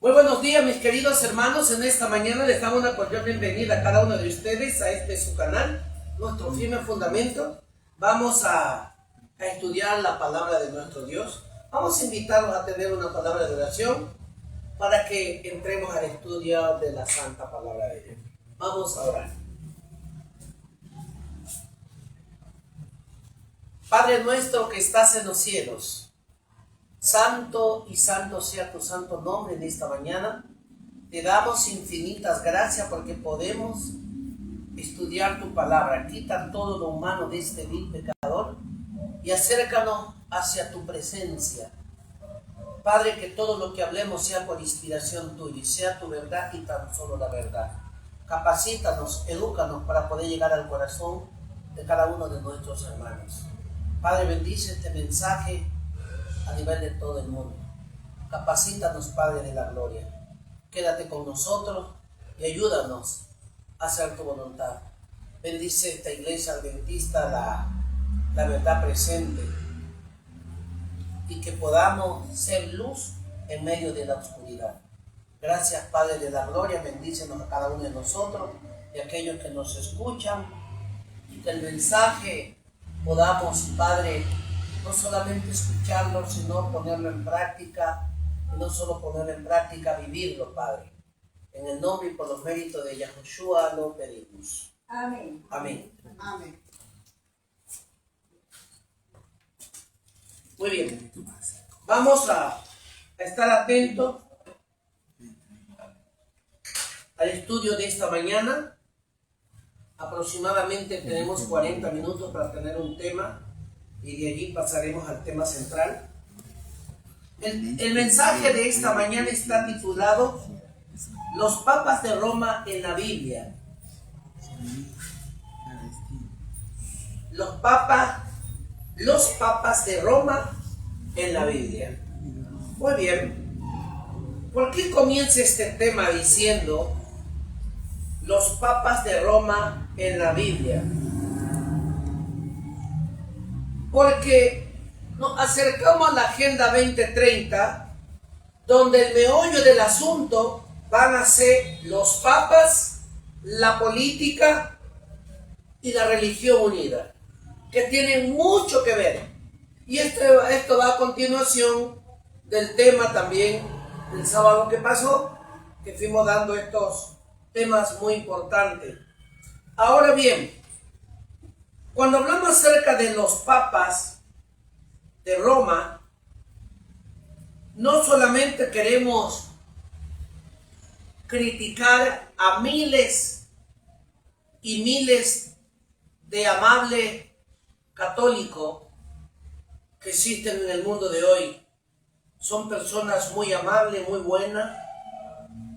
Muy buenos días, mis queridos hermanos. En esta mañana les damos una cordial bienvenida a cada uno de ustedes a este su canal, Nuestro Firme Fundamento. Vamos a estudiar la palabra de nuestro Dios. Vamos a invitarlos a tener una palabra de oración para que entremos al estudio de la santa palabra de Dios. Vamos a orar. Padre nuestro que estás en los cielos, santo y santo sea tu santo nombre en esta mañana. Te damos infinitas gracias porque podemos estudiar tu palabra. Quita todo lo humano de este vil pecador y acércanos hacia tu presencia. Padre, que todo lo que hablemos sea por inspiración tuya y sea tu verdad y tan solo la verdad. Capacítanos, edúcanos para poder llegar al corazón de cada uno de nuestros hermanos. Padre, bendice este mensaje a nivel de todo el mundo. Capacítanos, Padre de la gloria. Quédate con nosotros y ayúdanos a hacer tu voluntad. Bendice esta iglesia adventista, la verdad presente, y que podamos ser luz en medio de la oscuridad. Gracias, Padre de la gloria. Bendícenos a cada uno de nosotros y a aquellos que nos escuchan, y que el mensaje podamos, Padre, no solamente escucharlo, sino ponerlo en práctica, y no solo ponerlo en práctica, vivirlo, Padre. En el nombre y por los méritos de Yahushua lo pedimos. Amén. Amén. Amén. Muy bien. Vamos a estar atentos al estudio de esta mañana. Aproximadamente tenemos 40 minutos para tener un tema y de allí pasaremos al tema central. El mensaje de esta mañana está titulado Los papas de Roma en la Biblia. Los papas de Roma en la Biblia. Muy bien. ¿Por qué comienza este tema diciendo los papas de Roma en la Biblia? Porque nos acercamos a la Agenda 2030, donde el meollo del asunto van a ser los papas, la política y la religión unida, que tienen mucho que ver. Y esto va a continuación del tema también del sábado que pasó, que fuimos dando estos temas muy importantes. Ahora bien, cuando hablamos acerca de los papas de Roma, no solamente queremos criticar a miles y miles de amables católicos que existen en el mundo de hoy. Son personas muy amables, muy buenas,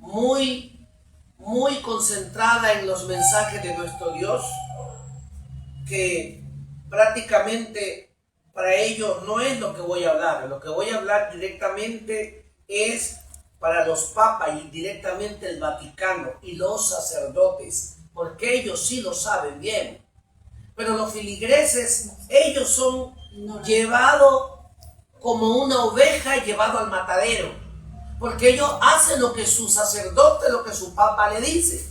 muy concentradas en los mensajes de nuestro Dios, que prácticamente para ellos no es lo que voy a hablar. Lo que voy a hablar directamente es para los papas y directamente el Vaticano y los sacerdotes, porque ellos sí lo saben bien. Pero los filigreses, ellos son llevados como una oveja llevado al matadero, porque ellos hacen lo que su sacerdote, lo que su papa le dice,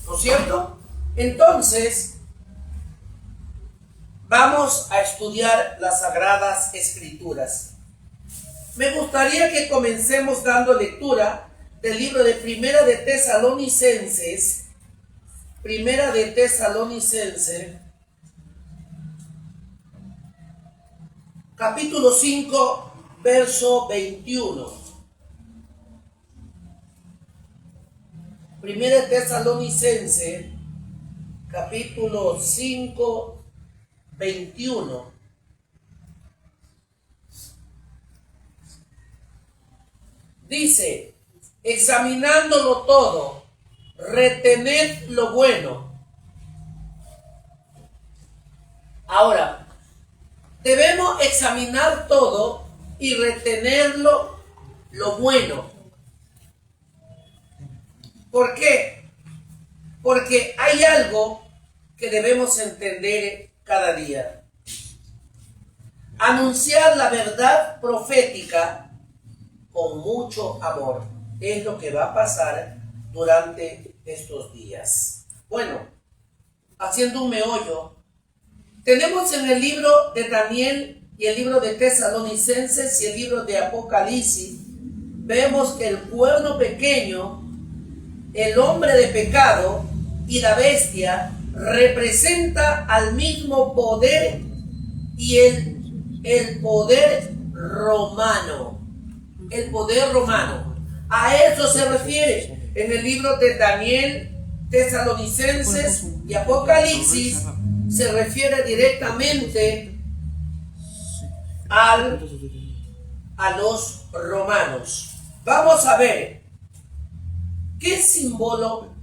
¿no es cierto? Entonces, vamos a estudiar las Sagradas Escrituras. Me gustaría que comencemos dando lectura del libro de Primera de Tesalonicenses, capítulo 5, verso 21. Primera de Tesalonicenses, capítulo 5, 21. Dice: examinándolo todo, retened lo bueno. Ahora, debemos examinar todo y retenerlo lo bueno. ¿Por qué? Porque hay algo que debemos entender cada día. Anunciar la verdad profética con mucho amor. es lo que va a pasar durante estos días. Bueno, haciendo un meollo, tenemos en el libro de Daniel y el libro de Tesalonicenses y el libro de Apocalipsis, vemos que el cuerno pequeño, el hombre de pecado y la bestia representa al mismo poder y el poder romano. El poder romano. A eso se refiere en el libro de Daniel, Tesalonicenses y Apocalipsis. Se refiere directamente a los romanos. Vamos a ver qué símbolo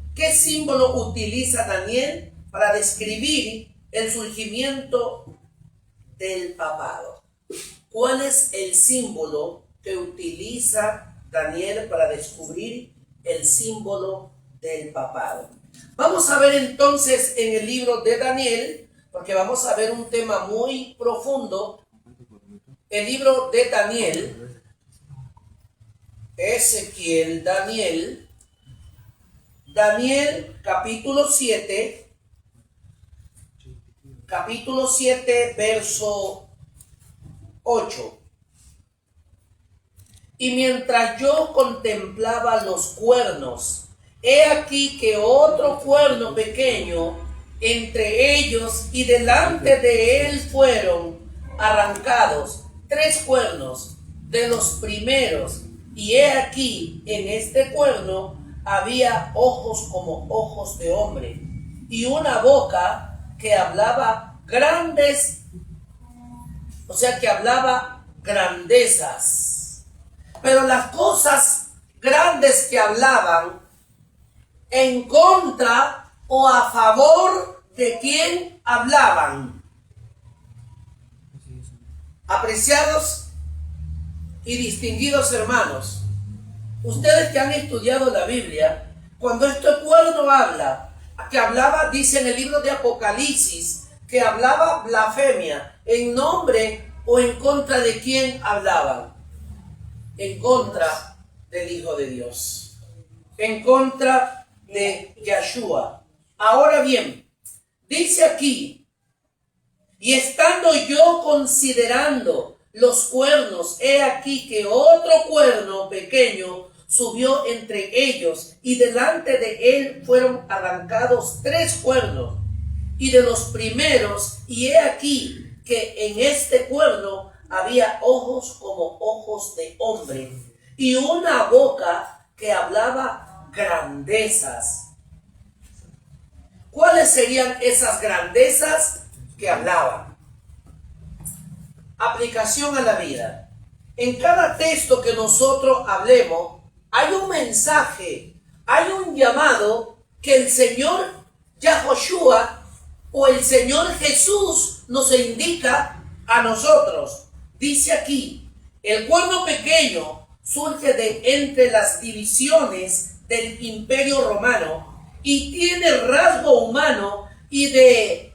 utiliza Daniel para describir el surgimiento del papado. ¿Cuál es el símbolo que utiliza Daniel para descubrir el símbolo del papado? Vamos a ver entonces en el libro de Daniel, porque vamos a ver un tema muy profundo. El libro de Daniel, Ezequiel, Daniel capítulo 7, verso 8. Y mientras yo contemplaba los cuernos, he aquí que otro cuerno pequeño entre ellos, y delante de él fueron arrancados 3 cuernos de los primeros, y he aquí en este cuerno había ojos como ojos de hombre, y una boca que hablaba grandes, o sea que hablaba grandezas. Pero las cosas grandes que hablaban en contra o a favor de quién hablaban. Apreciados y distinguidos hermanos, ustedes que han estudiado la Biblia, cuando este cuerno habla, que hablaba, dice en el libro de Apocalipsis, que hablaba blasfemia, en nombre o en contra de quién hablaban. En contra del Hijo de Dios, en contra de Yeshua. Ahora bien, dice aquí, y estando yo considerando los cuernos, he aquí que otro cuerno pequeño subió entre ellos, y delante de él fueron arrancados 3 cuernos, y de los primeros, y he aquí que en este cuerno había ojos como ojos de hombre, y una boca que hablaba grandezas. ¿Cuáles serían esas grandezas que hablaban? Aplicación a la vida. En cada texto que nosotros hablemos, hay un mensaje, hay un llamado que el Señor Yahoshua o el Señor Jesús nos indica a nosotros. Dice aquí, el cuerno pequeño surge de entre las divisiones del Imperio Romano y tiene rasgo humano y de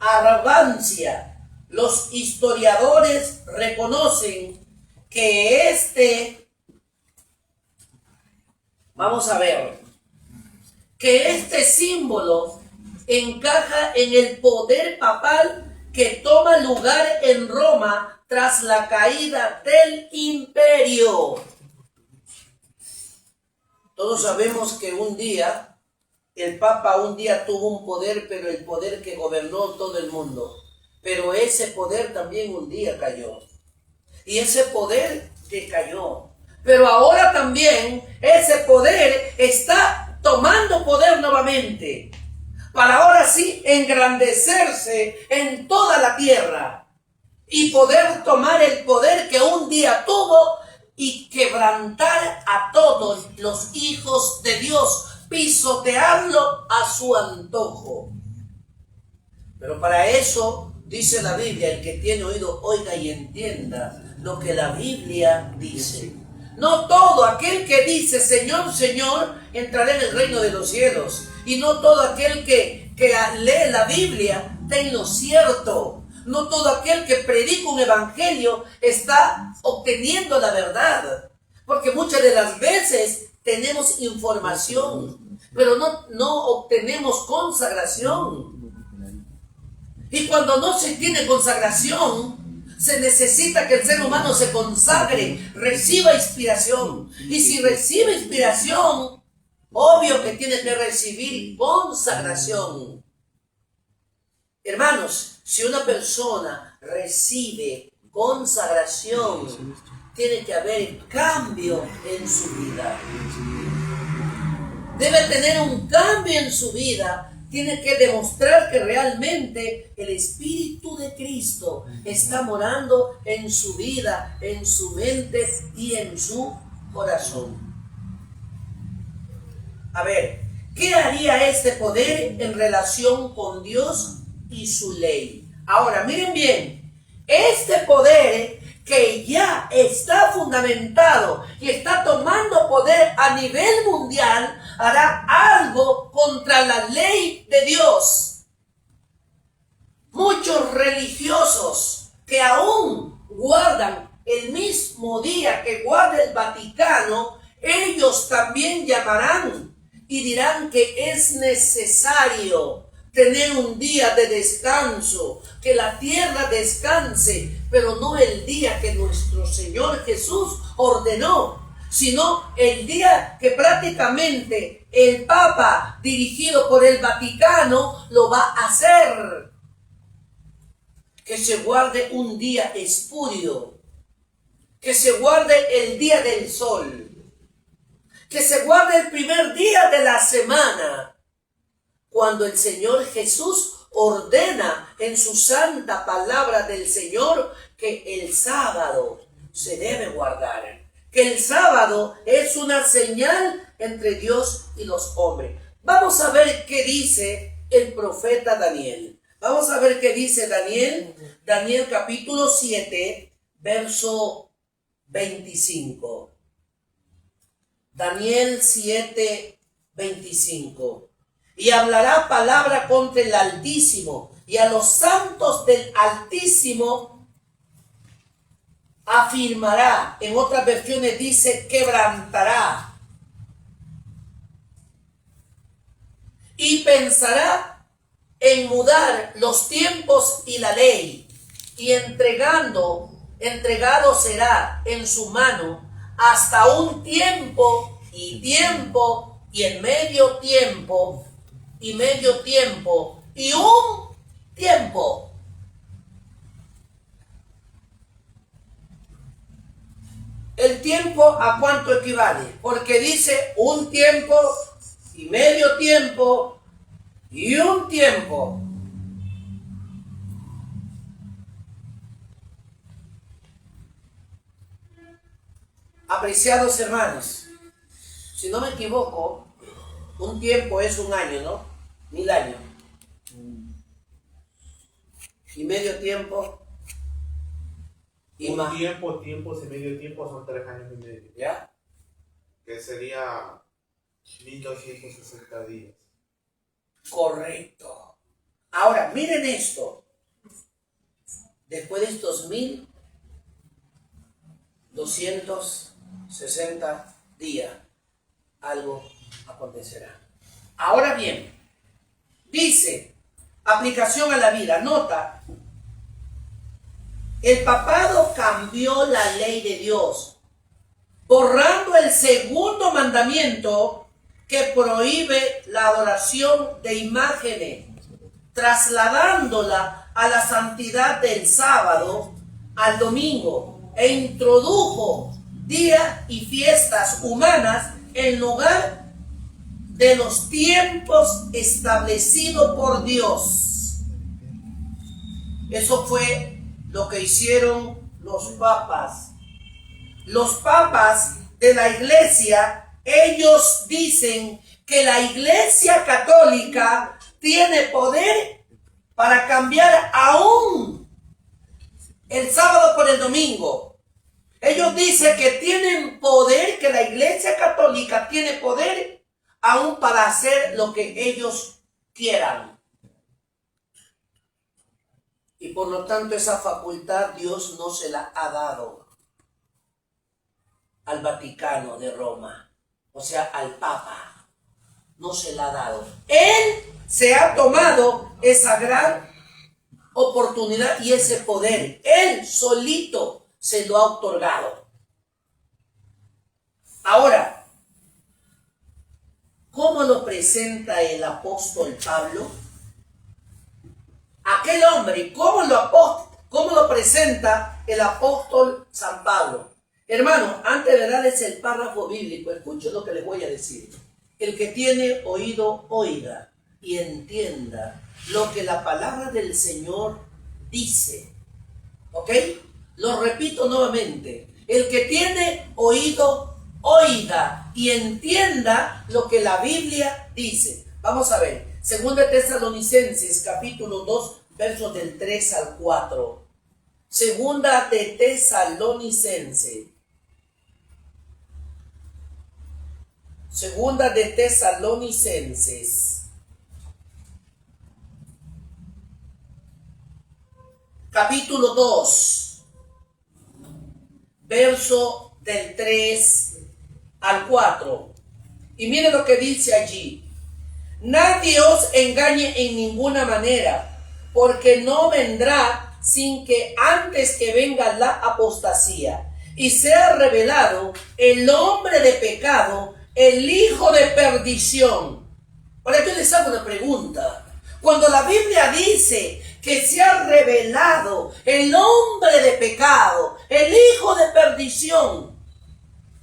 arrogancia. Los historiadores reconocen que que este símbolo encaja en el poder papal que toma lugar en Roma tras la caída del imperio. Todos sabemos que el Papa tuvo un poder, pero el poder que gobernó todo el mundo. Pero ese poder también un día cayó. Y ese poder decayó. Pero ahora también ese poder está tomando poder nuevamente, para ahora sí engrandecerse en toda la tierra y poder tomar el poder que un día tuvo y quebrantar a todos los hijos de Dios, pisotearlo a su antojo. Pero para eso, dice la Biblia, el que tiene oído oiga y entienda lo que la Biblia dice. No todo aquel que dice Señor, Señor, entrará en el reino de los cielos. Y no todo aquel que lee la Biblia está en lo cierto. No todo aquel que predica un evangelio está obteniendo la verdad. Porque muchas de las veces tenemos información, pero no obtenemos consagración. Y cuando no se tiene consagración, se necesita que el ser humano se consagre, reciba inspiración. Y si recibe inspiración, obvio que tiene que recibir consagración. Hermanos, si una persona recibe consagración, tiene que haber cambio en su vida. Debe tener un cambio en su vida. Tiene que demostrar que realmente el Espíritu de Cristo está morando en su vida, en su mente y en su corazón. A ver, ¿qué haría este poder en relación con Dios y su ley? Ahora, miren bien, este poder que ya está fundamentado y está tomando poder a nivel mundial, hará algo contra la ley de Dios. Muchos religiosos que aún guardan el mismo día que guarda el Vaticano, ellos también llamarán y dirán que es necesario tener un día de descanso, que la tierra descanse, pero no el día que nuestro Señor Jesús ordenó, sino el día que prácticamente el Papa, dirigido por el Vaticano, lo va a hacer. Que se guarde un día espurio, que se guarde el día del sol, que se guarde el primer día de la semana, cuando el Señor Jesús ordena en su santa palabra del Señor que el sábado se debe guardar, que el sábado es una señal entre Dios y los hombres. Vamos a ver qué dice el profeta Daniel. Vamos a ver qué dice Daniel. Daniel capítulo 7, verso 25. Daniel 7, 25. Y hablará palabra contra el Altísimo, y a los santos del Altísimo afirmará. En otras versiones dice quebrantará. Y pensará en mudar los tiempos y la ley, y entregado será en su mano hasta un tiempo y en medio tiempo y medio tiempo y un tiempo. ¿El tiempo a cuánto equivale? Porque dice un tiempo y medio tiempo y un tiempo. Apreciados hermanos, si no me equivoco, un tiempo es un año, ¿no? 1000 años. Y medio tiempo y un más. tiempos y medio tiempo son 3 años y medio. ¿Ya? Que sería 1260 días. Correcto. Ahora, miren esto. Después de estos 1260 días, algo acontecerá. Ahora bien, dice, aplicación a la vida, nota, el papado cambió la ley de Dios, borrando el segundo mandamiento que prohíbe la adoración de imágenes, trasladándola a la santidad del sábado al domingo, e introdujo días y fiestas humanas en lugar de los tiempos establecidos por Dios. Eso fue lo que hicieron los papas. Los papas de la iglesia, ellos dicen que la iglesia católica tiene poder para cambiar aún el sábado por el domingo. Ellos dicen que tienen poder, que la iglesia católica tiene poder aún para hacer lo que ellos quieran. Y por lo tanto esa facultad Dios no se la ha dado al Vaticano de Roma. o sea, al Papa. No se la ha dado. Él se ha tomado esa gran oportunidad y ese poder. Él solito se lo ha otorgado. Ahora, ¿cómo lo presenta el apóstol Pablo? Aquel hombre, ¿cómo lo presenta el apóstol San Pablo? Hermano, antes de darles el párrafo bíblico, escuchen lo que les voy a decir. El que tiene oído, oiga y entienda lo que la palabra del Señor dice. ¿Ok? Lo repito nuevamente. El que tiene oído, oiga y entienda lo que la Biblia dice. Vamos a ver. Segunda Tesalonicenses, capítulo 2, versos del 3 al 4. Segunda de Tesalonicenses. Segunda de Tesalonicenses, capítulo 2, verso del 3 al 4. Y miren lo que dice allí. Nadie os engañe en ninguna manera, porque no vendrá sin que antes que venga la apostasía y sea revelado el hombre de pecado, el hijo de perdición. Ahora yo les hago una pregunta. Cuando la Biblia dice que se ha revelado el hombre de pecado, el hijo de perdición,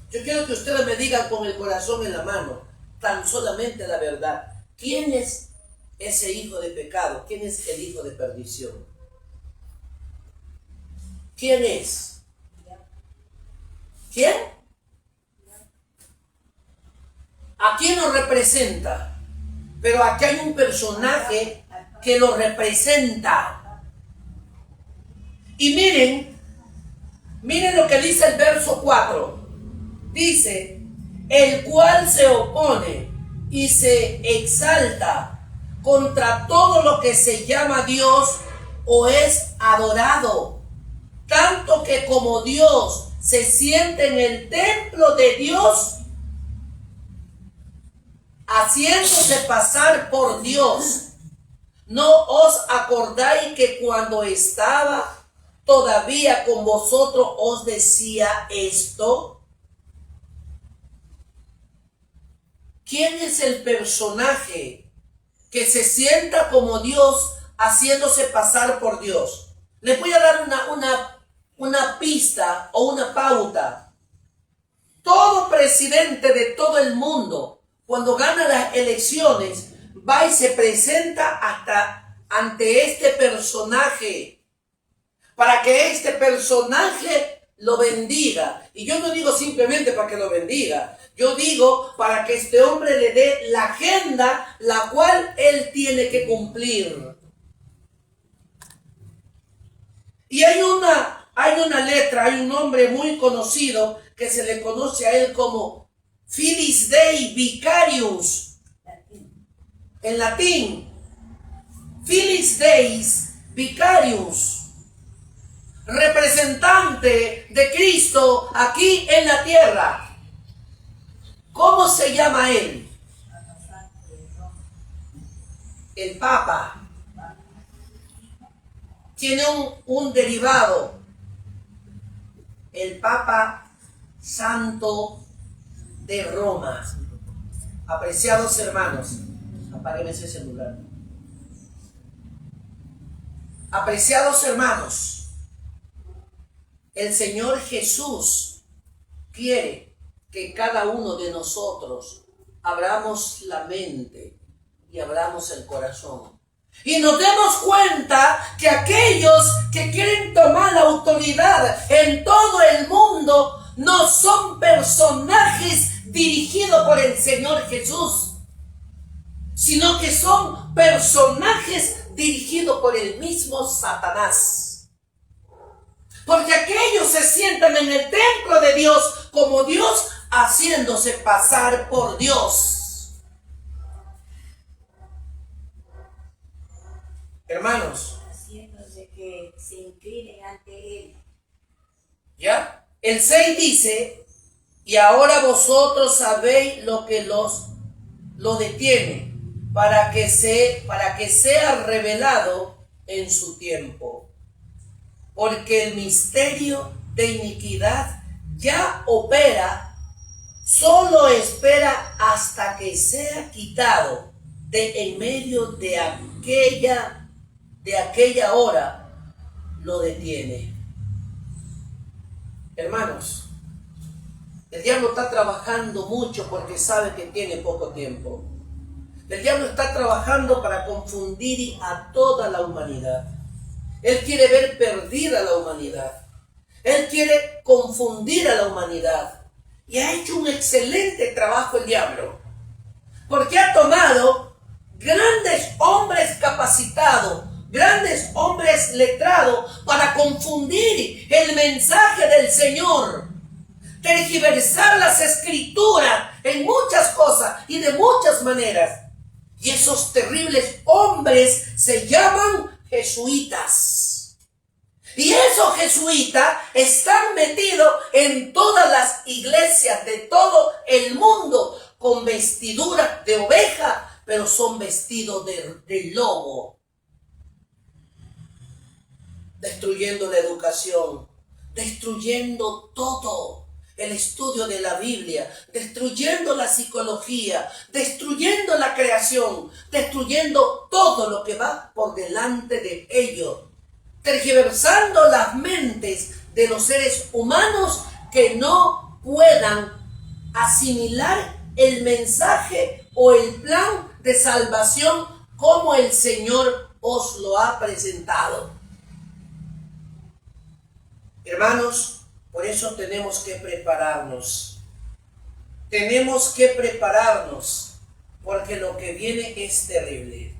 yo quiero que ustedes me digan con el corazón en la mano, tan solamente la verdad. ¿Quién es ese hijo de pecado? ¿Quién es el hijo de perdición? ¿Quién es? ¿Quién? ¿A quién lo representa? Pero aquí hay un personaje que lo representa. Y miren lo que dice el verso 4. Dice, el cual se opone y se exalta contra todo lo que se llama Dios o es adorado, tanto que como Dios se siente en el templo de Dios, haciéndose pasar por Dios. ¿No os acordáis que cuando estaba todavía con vosotros os decía esto? ¿Quién es el personaje que se sienta como Dios haciéndose pasar por Dios? Les voy a dar una pista o una pauta. Todo presidente de todo el mundo, cuando gana las elecciones, va y se presenta hasta ante este personaje para que este personaje lo bendiga. Y yo no digo simplemente para que lo bendiga, yo digo para que este hombre le dé la agenda la cual él tiene que cumplir. Y hay una letra, hay un nombre muy conocido que se le conoce a él como Filis Dei Vicarius, en latín, Filis Deis Vicarius, representante de Cristo aquí en la tierra. ¿Cómo se llama él? El Papa. Tiene un derivado. El Papa Santo de Roma. Apreciados hermanos, apáguenme ese celular. Apreciados hermanos, el Señor Jesús quiere que cada uno de nosotros abramos la mente y abramos el corazón. Y nos demos cuenta que aquellos que quieren tomar la autoridad en todo el mundo no son personajes dirigidos por el Señor Jesús, sino que son personajes dirigidos por el mismo Satanás. Porque aquellos se sientan en el templo de Dios como Dios, haciéndose pasar por Dios. Hermanos, haciéndose que se inclinen ante Él. ¿Ya? El 6 dice, Y ahora vosotros sabéis lo que lo detiene, para que sea revelado en su tiempo. Porque el misterio de iniquidad ya opera, solo espera hasta que sea quitado de en medio de aquella hora, lo detiene. Hermanos, el diablo está trabajando mucho porque sabe que tiene poco tiempo. El diablo está trabajando para confundir a toda la humanidad. Él quiere ver perdida a la humanidad. Él quiere confundir a la humanidad. Y ha hecho un excelente trabajo el diablo. Porque ha tomado grandes hombres capacitados, grandes hombres letrados para confundir el mensaje del Señor. Tergiversar las escrituras en muchas cosas y de muchas maneras. Y esos terribles hombres se llaman jesuitas. Y esos jesuitas están metidos en todas las iglesias de todo el mundo con vestiduras de oveja, pero son vestidos de lobo. Destruyendo la educación, destruyendo todo. El estudio de la Biblia, destruyendo la psicología, destruyendo la creación, destruyendo todo lo que va por delante de ellos, tergiversando las mentes de los seres humanos que no puedan asimilar el mensaje o el plan de salvación como el Señor os lo ha presentado. Hermanos, por eso tenemos que prepararnos. Tenemos que prepararnos porque lo que viene es terrible.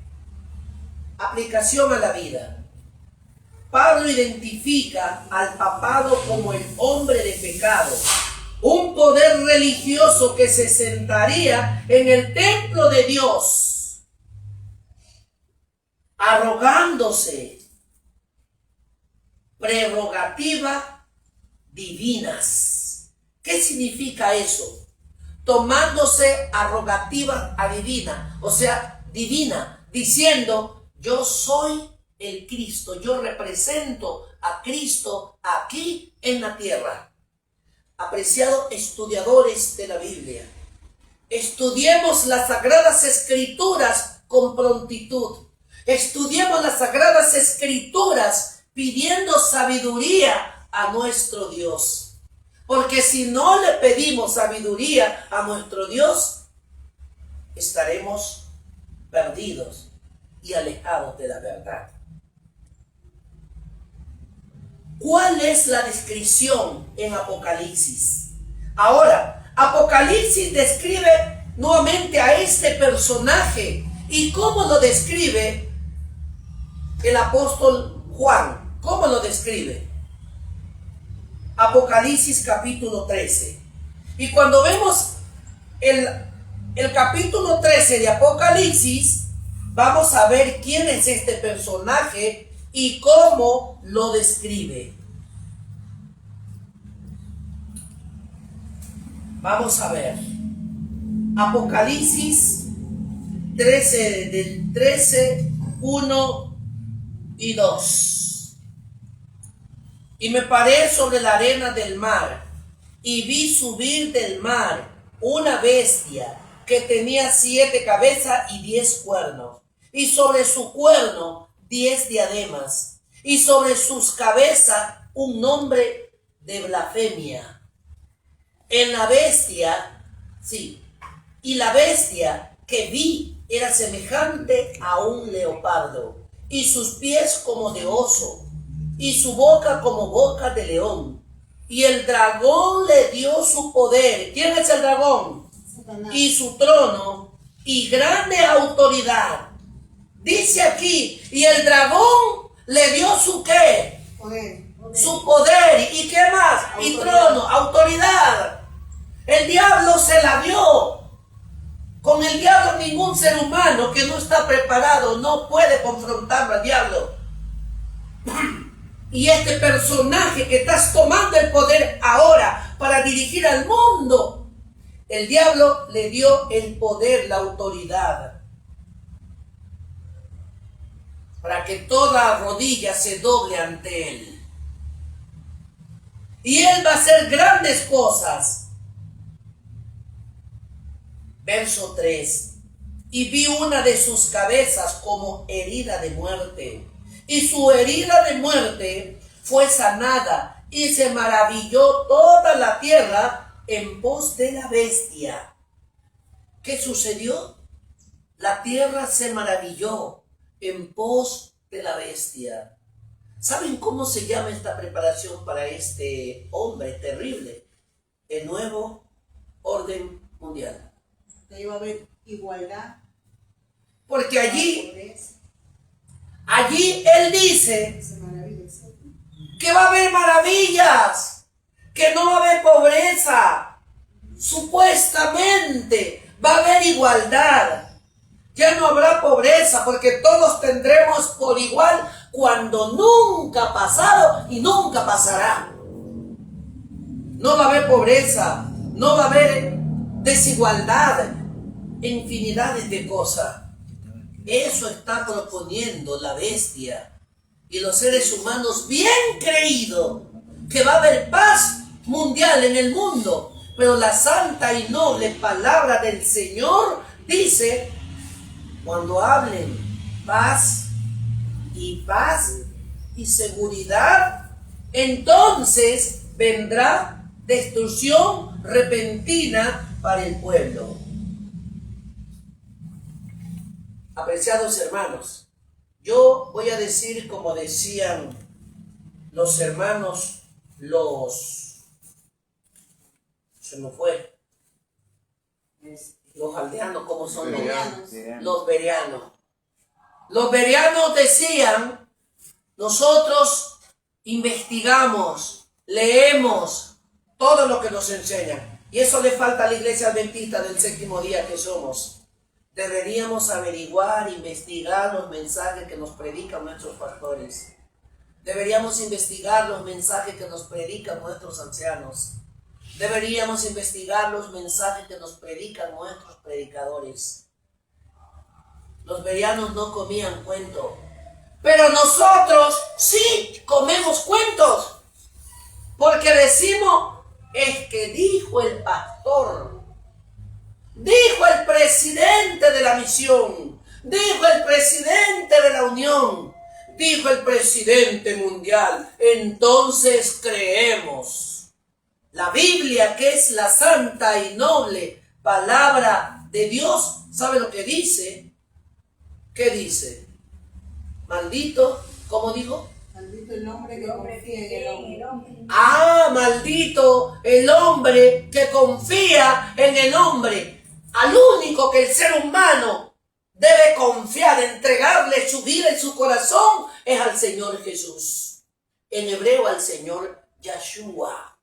Aplicación a la vida. Pablo identifica al papado como el hombre de pecado, un poder religioso que se sentaría en el templo de Dios, arrogándose prerrogativa divinas. ¿Qué significa eso? Tomándose arrogativa a divina, o sea, divina, diciendo, yo soy el Cristo, yo represento a Cristo aquí en la tierra. Apreciados estudiadores de la Biblia, estudiemos las Sagradas Escrituras con prontitud. Estudiemos las Sagradas Escrituras pidiendo sabiduría a nuestro Dios. Porque si no le pedimos sabiduría a nuestro Dios, estaremos perdidos y alejados de la verdad. ¿Cuál es la descripción en Apocalipsis? Ahora, Apocalipsis describe nuevamente a este personaje. ¿Y cómo lo describe el apóstol Juan? ¿Cómo lo describe? Apocalipsis capítulo 13. Y cuando vemos el capítulo 13 de Apocalipsis, vamos a ver quién es este personaje y cómo lo describe. Vamos a ver. Apocalipsis 13, del 13, 1 y 2. Y me paré sobre la arena del mar, y vi subir del mar una bestia que tenía 7 cabezas y 10 cuernos, y sobre su cuerno 10 diademas, y sobre sus cabezas un nombre de blasfemia. En la bestia, y la bestia que vi era semejante a un leopardo, y sus pies como de oso, y su boca como boca de león. Y el dragón le dio su poder. ¿Quién es el dragón? Satanás. Y su trono y grande autoridad. Dice aquí, y el dragón le dio su ¿qué? Poder. Su poder. ¿Y qué más? Autoridad. Y trono, autoridad. El diablo se la dio. Con el diablo ningún ser humano que no está preparado no puede confrontar al diablo. Y este personaje que estás tomando el poder ahora para dirigir al mundo, el diablo le dio el poder, la autoridad, para que toda rodilla se doble ante él. Y él va a hacer grandes cosas. Verso 3. Y vi una de sus cabezas como herida de muerte. Y su herida de muerte fue sanada. Y se maravilló toda la tierra en pos de la bestia. ¿Qué sucedió? La tierra se maravilló en pos de la bestia. ¿Saben cómo se llama esta preparación para este hombre terrible? El nuevo orden mundial. Que iba a haber igualdad. Porque allí él dice que va a haber maravillas, que no va a haber pobreza, supuestamente va a haber igualdad. Ya no habrá pobreza porque todos tendremos por igual cuando nunca ha pasado y nunca pasará. No va a haber pobreza, no va a haber desigualdad, infinidades de cosas. Eso está proponiendo la bestia y los seres humanos bien creído que va a haber paz mundial en el mundo, pero la santa y noble palabra del Señor dice: cuando hablen paz y seguridad, entonces vendrá destrucción repentina para el pueblo. Apreciados hermanos, yo voy a decir como decían los hermanos, se me fue, los aldeanos, ¿cómo son los bereanos? Los bereanos decían: nosotros investigamos, leemos todo lo que nos enseñan. Y eso le falta a la iglesia adventista del séptimo día que somos. Deberíamos averiguar, investigar los mensajes que nos predican nuestros pastores. Deberíamos investigar los mensajes que nos predican nuestros ancianos. Deberíamos investigar los mensajes que nos predican nuestros predicadores. Los bereanos no comían cuento, pero nosotros sí comemos cuentos, porque decimos: es que dijo el pastor, dijo el presidente de la misión, dijo el presidente de la unión, dijo el presidente mundial, entonces creemos. La Biblia, que es la santa y noble palabra de Dios, ¿sabe lo que dice? ¿Qué dice? Maldito, ¿cómo dijo? Maldito el hombre que confía en el hombre. Ah, maldito el hombre que confía en el hombre. Al único que el ser humano debe confiar, entregarle su vida y su corazón, es al Señor Jesús. En hebreo, al Señor Yahshua.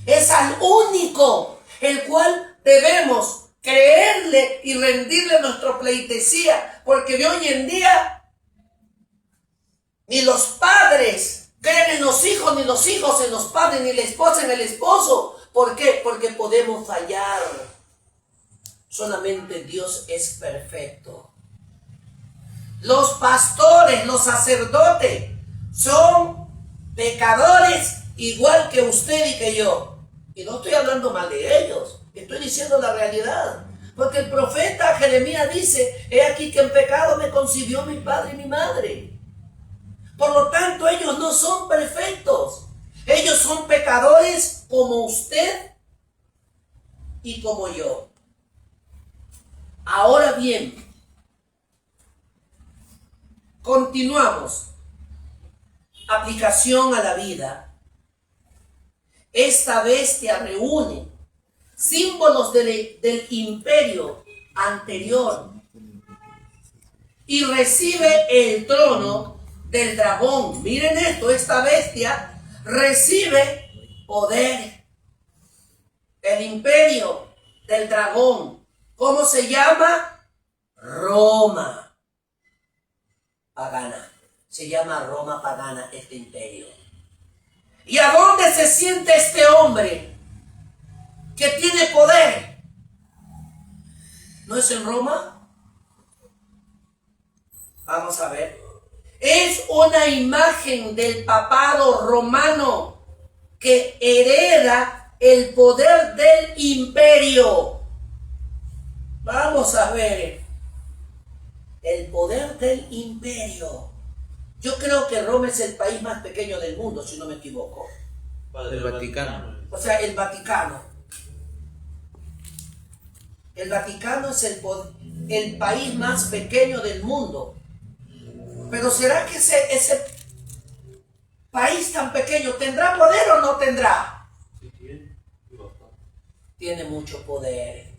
Es al único el cual debemos creerle y rendirle nuestra pleitesía, porque de hoy en día ni los padres creen en los hijos, ni los hijos en los padres, ni la esposa en el esposo. ¿Por qué? Porque podemos fallar. Solamente Dios es perfecto. Los pastores, los sacerdotes son pecadores igual que usted y que yo. Y no estoy hablando mal de ellos, estoy diciendo la realidad. Porque el profeta Jeremías dice: he aquí que en pecado me concibió mi padre y mi madre. Por lo tanto, ellos no son perfectos. Ellos son pecadores como usted y como yo. Ahora bien, continuamos. Aplicación a la vida. Esta bestia reúne símbolos del imperio anterior y recibe el trono del dragón. Miren esto, esta bestia recibe poder. El imperio del dragón. ¿Cómo se llama? Roma pagana. Se llama Roma pagana, este imperio. ¿Y a dónde se siente este hombre que tiene poder? ¿No es en Roma? Vamos a ver. Es una imagen del papado romano que hereda el poder del imperio. Vamos a ver. El poder del imperio. Yo creo que Roma es el país más pequeño del mundo, si no me equivoco. El Vaticano. O sea, el Vaticano. El Vaticano es el país más pequeño del mundo. Pero ¿será que ese país tan pequeño tendrá poder o no tendrá? Sí, tiene. Tiene mucho poder.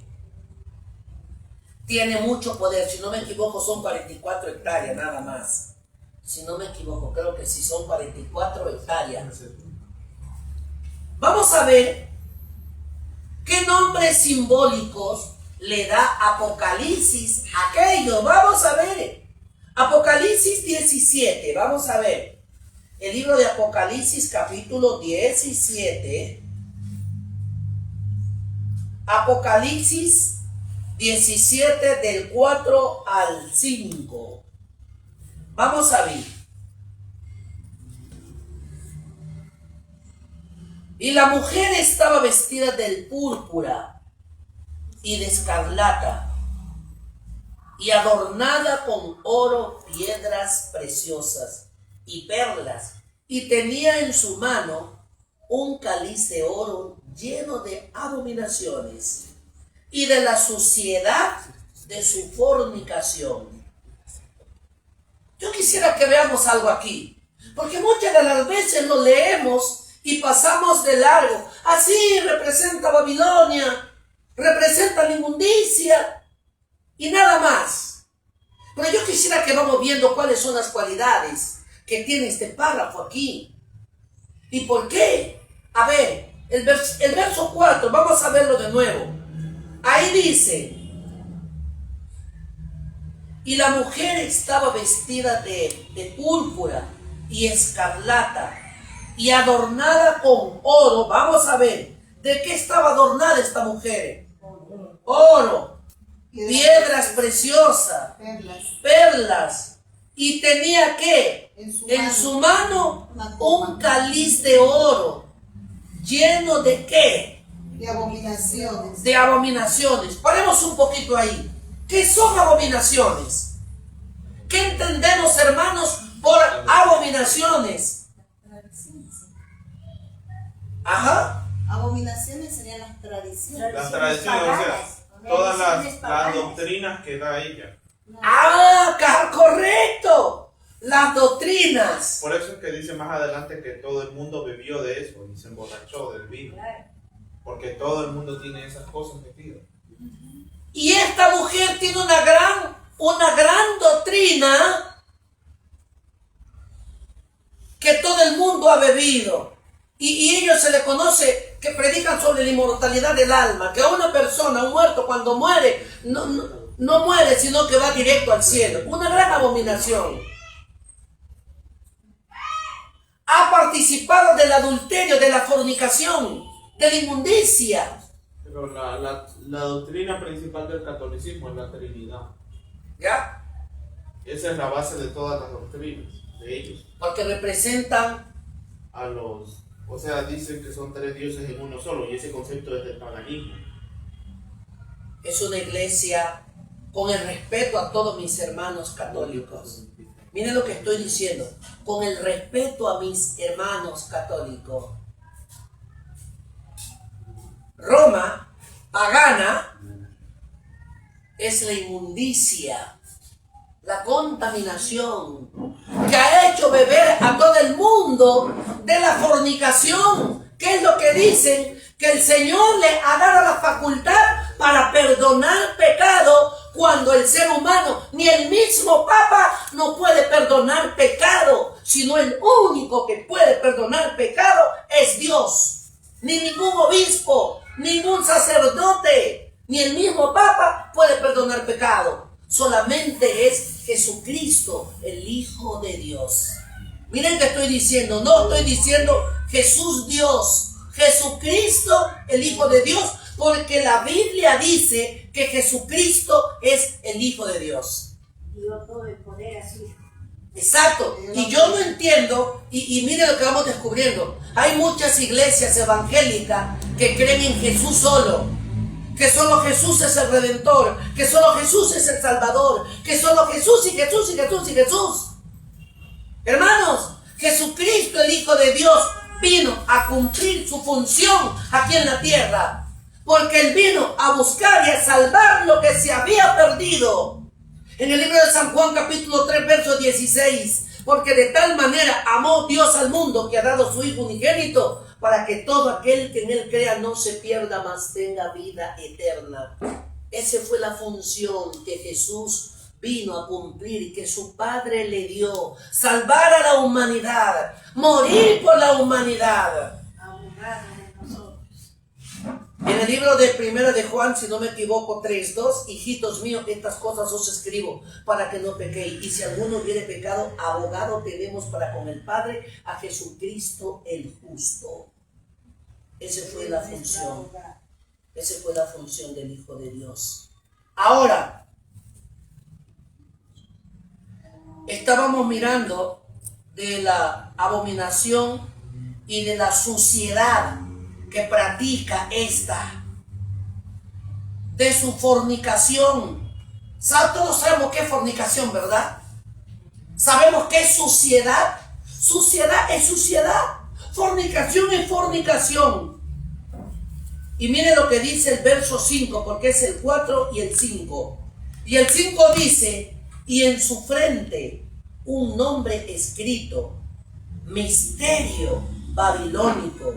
Tiene mucho poder. Si no me equivoco, son 44 hectáreas nada más. Si no me equivoco, creo que sí son 44 hectáreas. Vamos a ver qué nombres simbólicos le da Apocalipsis a aquello. Vamos a ver. Apocalipsis 17. Vamos a ver. El libro de Apocalipsis capítulo 17. Apocalipsis 17 del 4 al 5. Vamos a ver. Y la mujer estaba vestida del púrpura y de escarlata y adornada con oro, piedras preciosas y perlas, y tenía en su mano un cáliz de oro lleno de abominaciones y de la suciedad de su fornicación. Yo quisiera que veamos algo aquí, porque muchas de las veces lo leemos y pasamos de largo. Así representa Babilonia, representa la inmundicia y nada más. Pero yo quisiera que vamos viendo cuáles son las cualidades que tiene este párrafo aquí. ¿Y por qué? A ver, el verso 4, vamos a verlo de nuevo. Ahí dice: y la mujer estaba vestida de púrpura y escarlata y adornada con oro. Vamos a ver, ¿de qué estaba adornada esta mujer? Oro, piedras preciosas, perlas. Y tenía ¿qué? En su mano un cáliz de oro lleno de ¿qué? De abominaciones. De abominaciones. Paremos un poquito ahí. ¿Qué son abominaciones? ¿Qué entendemos, hermanos, por abominaciones? Ajá. Abominaciones serían las tradiciones. Las tradiciones, o sea, todas las doctrinas que da ella. Ah, correcto. Las doctrinas. Por eso es que dice más adelante que todo el mundo bebió de eso y se emborrachó del vino. Porque todo el mundo tiene esas cosas metidas. Y esta mujer tiene una gran doctrina que todo el mundo ha bebido. Y ellos se le conoce que predican sobre la inmortalidad del alma, que a una persona, un muerto, cuando muere, no muere, sino que va directo al cielo. Una gran abominación. Ha participado del adulterio, de la fornicación, de la inmundicia. Pero la doctrina principal del catolicismo es la Trinidad. ¿Ya? Esa es la base de todas las doctrinas de ellos. Porque representan A los, o sea, dicen que son tres dioses en uno solo, y ese concepto es del paganismo. es una iglesia con el respeto a todos mis hermanos católicos. Miren lo que estoy diciendo, con el respeto a mis hermanos católicos. Roma, pagana, es la inmundicia, la contaminación, que ha hecho beber a todo el mundo de la fornicación. ¿Qué es lo que dicen? Que el Señor le ha dado la facultad para perdonar pecado, cuando el ser humano, ni el mismo Papa, no puede perdonar pecado, sino el único que puede perdonar pecado es Dios. Ni ningún obispo, ningún sacerdote, ni el mismo Papa puede perdonar pecado. solamente es Jesucristo, el Hijo de Dios. Miren que estoy diciendo, no estoy diciendo Jesús Dios, Jesucristo, el Hijo de Dios, porque la Biblia dice que Jesucristo es el Hijo de Dios. Dio todo el poder a su Hijo. Exacto, y yo no entiendo, y mire lo que vamos descubriendo. Hay muchas iglesias evangélicas que creen en Jesús solo, que solo Jesús es el Redentor, que solo Jesús es el Salvador, que solo Jesús y Jesús y Jesús y Jesús. Hermanos, Jesucristo, el Hijo de Dios, vino a cumplir su función aquí en la tierra, porque Él vino a buscar y a salvar lo que se había perdido. En el libro de San Juan capítulo 3 verso 16, porque de tal manera amó Dios al mundo que ha dado su Hijo unigénito, para que todo aquel que en Él crea no se pierda, mas tenga vida eterna. Esa fue la función que Jesús vino a cumplir y que su Padre le dio: salvar a la humanidad, morir por la humanidad. Abogado de nosotros. En el libro de Primera de Juan, si no me equivoco, 3:2, hijitos míos, estas cosas os escribo para que no pequéis. Y si alguno hubiere pecado, abogado tenemos para con el Padre, a Jesucristo el justo. Esa fue la función. Esa fue la función del Hijo de Dios. Ahora, estábamos mirando de la abominación y de la suciedad que practica esta, de su fornicación. Todos sabemos qué es fornicación, ¿verdad? Sabemos qué es suciedad. Suciedad es suciedad. Fornicación es fornicación. Y mire lo que dice el verso 5, porque es el 4 y el 5. Y el 5 dice: y en su frente un nombre escrito, misterio babilónico,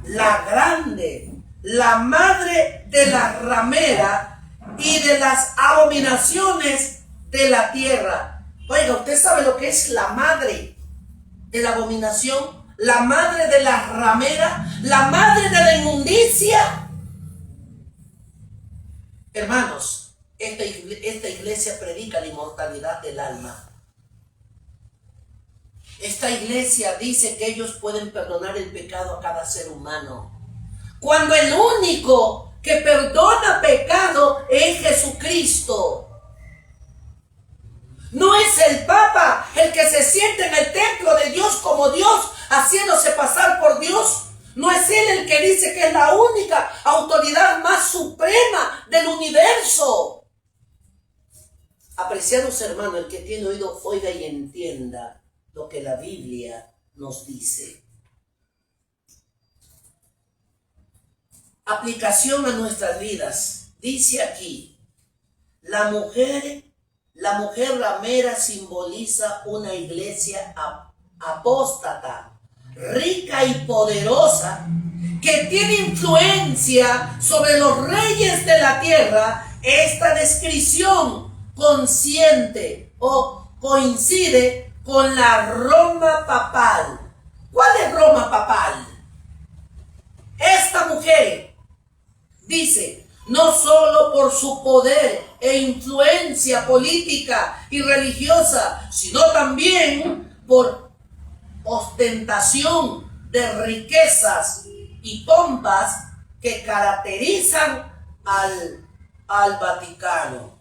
la grande, la madre de la ramera y de las abominaciones de la tierra. Oiga, ¿usted sabe lo que es la madre de la abominación? La madre de la ramera, la madre de la inmundicia. Hermanos, esta iglesia predica la inmortalidad del alma. Esta iglesia dice que ellos pueden perdonar el pecado a cada ser humano, cuando el único que perdona pecado es Jesucristo. No es el Papa el que se siente en el templo de Dios como Dios, haciéndose pasar por Dios. No es Él el que dice que es la única autoridad más suprema del universo. Apreciados hermanos, el que tiene oído, oiga y entienda lo que la Biblia nos dice. Aplicación a nuestras vidas. Dice aquí: la mujer ramera simboliza una iglesia apóstata, rica y poderosa, que tiene influencia sobre los reyes de la tierra. Esta descripción consciente o coincide con la Roma papal. ¿Cuál es Roma papal? Esta mujer dice, no solo por su poder e influencia política y religiosa, sino también por ostentación de riquezas y pompas que caracterizan al Vaticano.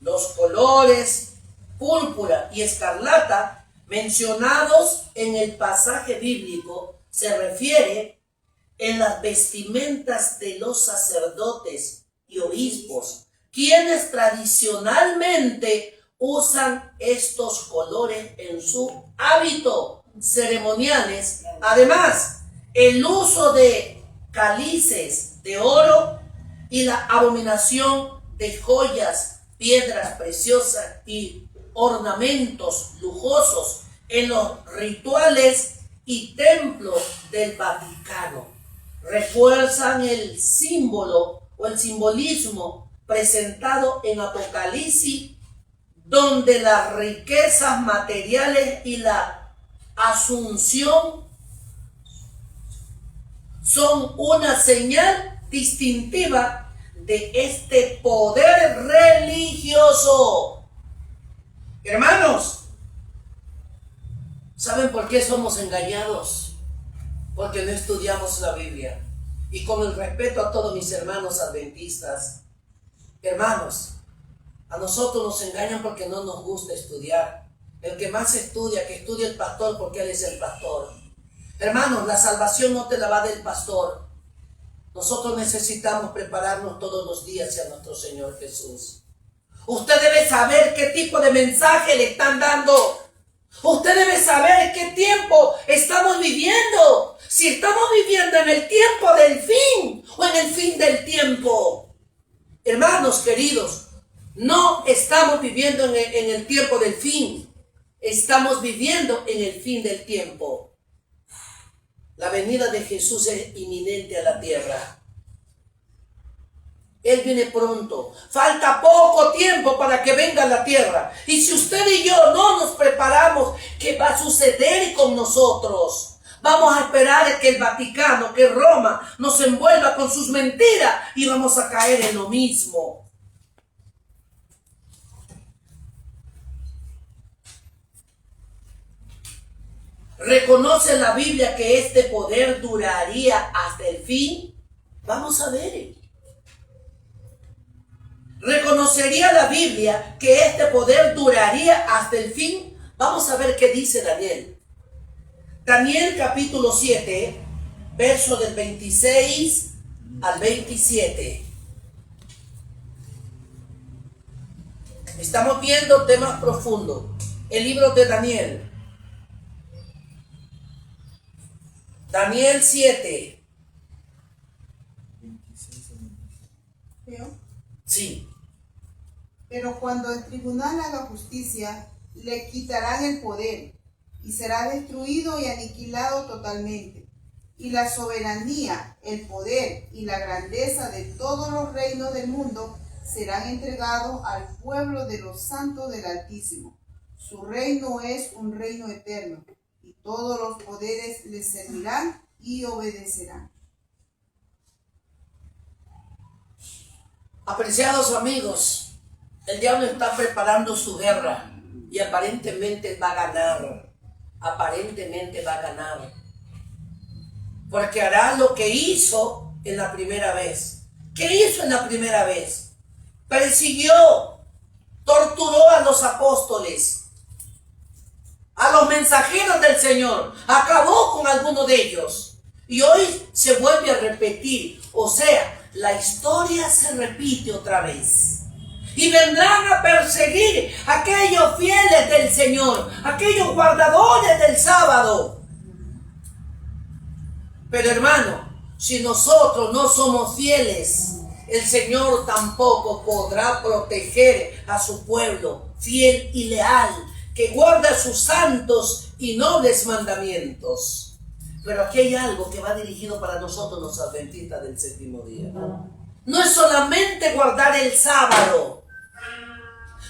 Los colores púrpura y escarlata mencionados en el pasaje bíblico se refiere en las vestimentas de los sacerdotes y obispos, quienes tradicionalmente usan estos colores en su hábito ceremoniales. Además, el uso de cálices de oro y la abominación de joyas, piedras preciosas y ornamentos lujosos en los rituales y templos del Vaticano refuerzan el símbolo o el simbolismo presentado en Apocalipsis, donde las riquezas materiales y la asunción son una señal distintiva de este poder religioso. Hermanos, ¿saben por qué somos engañados? Porque no estudiamos la Biblia. Y con el respeto a todos mis hermanos adventistas, hermanos, a nosotros nos engañan porque no nos gusta estudiar. El que más estudia, que estudie el pastor porque él es el pastor. Hermanos, la salvación no te la va del pastor. Nosotros necesitamos prepararnos todos los días hacia nuestro Señor Jesús. Usted debe saber qué tipo de mensaje le están dando. Usted debe saber qué tiempo estamos viviendo. Si estamos viviendo en el tiempo del fin o en el fin del tiempo. Hermanos queridos, no estamos viviendo en el tiempo del fin. Estamos viviendo en el fin del tiempo. La venida de Jesús es inminente a la tierra. Él viene pronto. Falta poco tiempo para que venga a la tierra. Y si usted y yo no nos preparamos, ¿qué va a suceder con nosotros? Vamos a esperar que el Vaticano, que Roma nos envuelva con sus mentiras y vamos a caer en lo mismo. ¿Reconoce la Biblia que este poder duraría hasta el fin? Vamos a ver. ¿Reconocería la Biblia que este poder duraría hasta el fin? Vamos a ver qué dice Daniel. Daniel capítulo 7, verso del 26 al 27. Estamos viendo temas profundos. El libro de Daniel. Daniel 7. ¿Veo? Sí. Pero cuando el tribunal haga justicia, le quitarán el poder y será destruido y aniquilado totalmente. Y la soberanía, el poder y la grandeza de todos los reinos del mundo serán entregados al pueblo de los santos del Altísimo. Su reino es un reino eterno y todos los poderes le servirán y obedecerán. Apreciados amigos, el diablo está preparando su guerra y aparentemente va a ganar. Aparentemente va a ganar. Porque hará lo que hizo en la primera vez. ¿Qué hizo en la primera vez? Persiguió, torturó a los apóstoles, a los mensajeros del Señor, acabó con algunos de ellos. Y hoy se vuelve a repetir, o sea, la historia se repite otra vez. Y vendrán a perseguir a aquellos fieles del Señor, aquellos guardadores del sábado. Pero hermano, si nosotros no somos fieles, el Señor tampoco podrá proteger a su pueblo fiel y leal, que guarda sus santos y nobles mandamientos. Pero aquí hay algo que va dirigido para nosotros los adventistas del séptimo día. No es solamente guardar el sábado,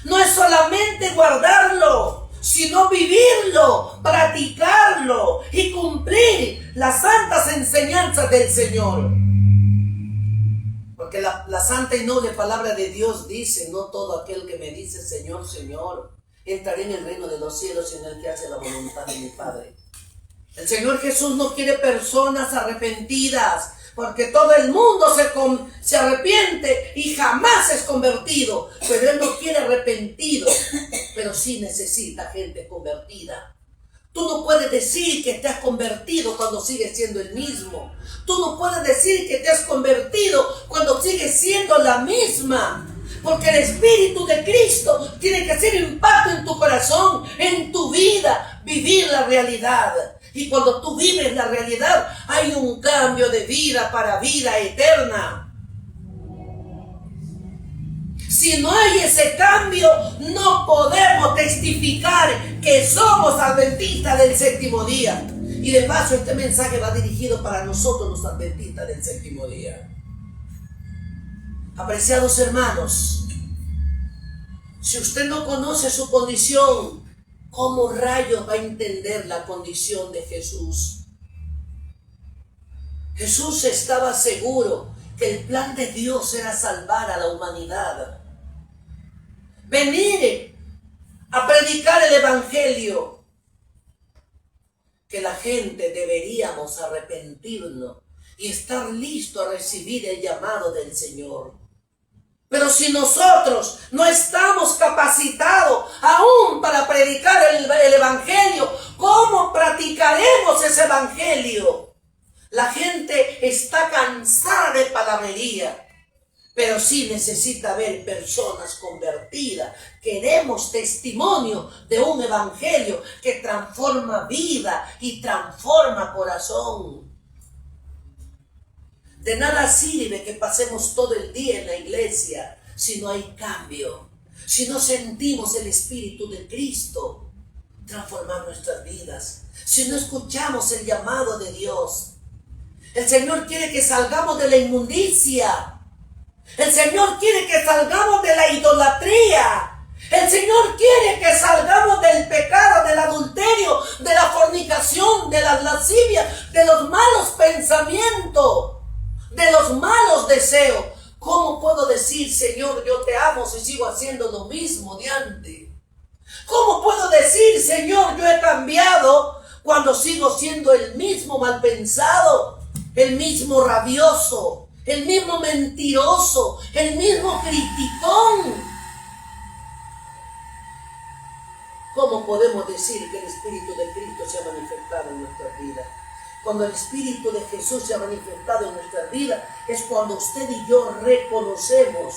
no es solamente guardarlo, sino vivirlo, practicarlo y cumplir las santas enseñanzas del Señor. Porque la santa y noble palabra de Dios dice: no todo aquel que me dice Señor, Señor, entraré en el reino de los cielos, sino el que hace la voluntad de mi Padre. El Señor Jesús no quiere personas arrepentidas, porque todo el mundo se arrepiente y jamás es convertido. Pero Él no quiere arrepentido, pero sí necesita gente convertida. Tú no puedes decir que te has convertido cuando sigues siendo el mismo. Tú no puedes decir que te has convertido cuando sigues siendo la misma. Porque el Espíritu de Cristo tiene que hacer impacto en tu corazón, en tu vida, vivir la realidad. Y cuando tú vives la realidad, hay un cambio de vida para vida eterna. Si no hay ese cambio, no podemos testificar que somos adventistas del séptimo día. Y de paso, este mensaje va dirigido para nosotros los adventistas del séptimo día. Apreciados hermanos, si usted no conoce su condición, ¿cómo rayos va a entender la condición de Jesús? Jesús estaba seguro que el plan de Dios era salvar a la humanidad. Venir a predicar el evangelio, que la gente deberíamos arrepentirnos y estar listo a recibir el llamado del Señor. Pero si nosotros no estamos capacitados aún para predicar el evangelio, ¿cómo practicaremos ese evangelio? La gente está cansada de palabrería, pero sí necesita ver personas convertidas. Queremos testimonio de un evangelio que transforma vida y transforma corazón. De nada sirve que pasemos todo el día en la iglesia si no hay cambio, si no sentimos el Espíritu de Cristo transformar nuestras vidas, si no escuchamos el llamado de Dios. El Señor quiere que salgamos de la inmundicia. El Señor quiere que salgamos de la idolatría. El Señor quiere que salgamos del pecado, del adulterio, de la fornicación, de las lascivias, de los malos pensamientos, de los malos deseos. ¿Cómo puedo decir, Señor, yo te amo si sigo haciendo lo mismo de antes? ¿Cómo puedo decir, Señor, yo he cambiado cuando sigo siendo el mismo mal pensado, el mismo rabioso, el mismo mentiroso, el mismo criticón? ¿Cómo podemos decir que el Espíritu de Cristo se ha manifestado en nuestras vidas? Cuando el Espíritu de Jesús se ha manifestado en nuestras vidas, es cuando usted y yo reconocemos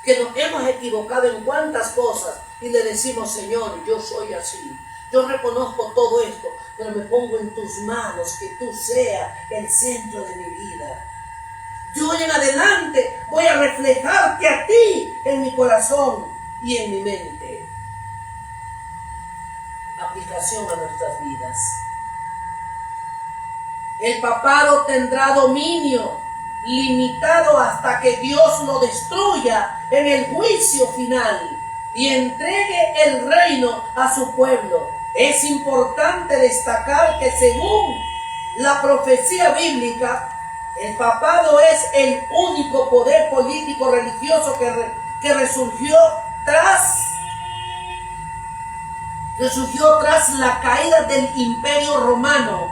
que nos hemos equivocado en cuantas cosas y le decimos, Señor, yo soy así. Yo reconozco todo esto, pero me pongo en tus manos, que tú seas el centro de mi vida. Yo en adelante voy a reflejarte a ti en mi corazón y en mi mente. Aplicación a nuestras vidas. El papado tendrá dominio limitado hasta que Dios lo destruya en el juicio final y entregue el reino a su pueblo. Es importante destacar que según la profecía bíblica, el papado es el único poder político religioso que resurgió tras la caída del Imperio Romano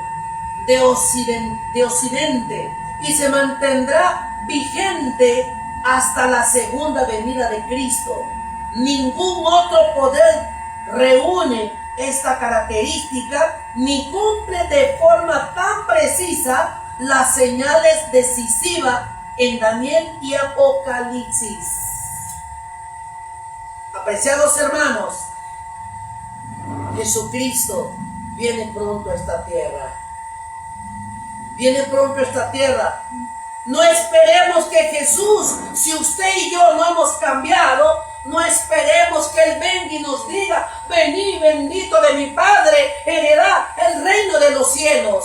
de Occidente y se mantendrá vigente hasta la segunda venida de Cristo. Ningún otro poder reúne esta característica ni cumple de forma tan precisa las señales decisivas en Daniel y Apocalipsis. Apreciados hermanos, Jesucristo viene pronto a esta tierra. Viene pronto a esta tierra. No esperemos que Jesús, si usted y yo no hemos cambiado, no esperemos que Él venga y nos diga, venid bendito de mi Padre, heredad el reino de los cielos.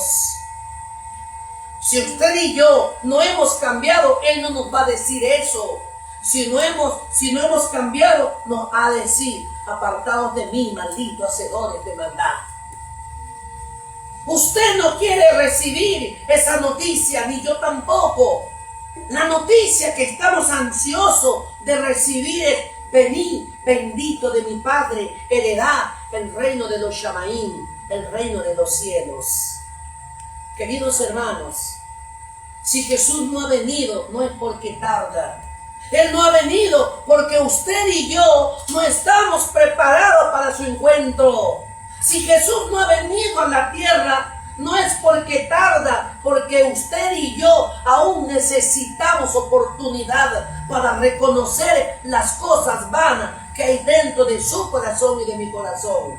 Si usted y yo no hemos cambiado, Él no nos va a decir eso. Si no hemos cambiado, nos ha de decir, apartados de mí, malditos hacedores de maldad. Usted no quiere recibir esa noticia, ni yo tampoco. La noticia que estamos ansiosos de recibir es, venid, bendito de mi Padre, heredad el reino de los Shamaín, el reino de los cielos. Queridos hermanos, si Jesús no ha venido, no es porque tarda. Él no ha venido porque usted y yo no estamos preparados para su encuentro. Si Jesús no ha venido a la tierra, no es porque tarda, porque usted y yo aún necesitamos oportunidad para reconocer las cosas vanas que hay dentro de su corazón y de mi corazón.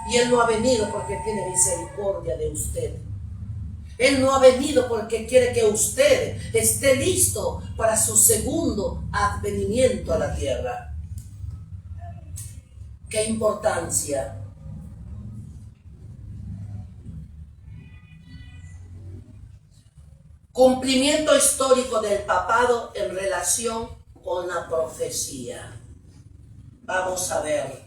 Y Él no ha venido porque tiene misericordia de usted. Él no ha venido porque quiere que usted esté listo para su segundo advenimiento a la tierra. ¿Qué importancia? Cumplimiento histórico del papado en relación con la profecía. Vamos a ver.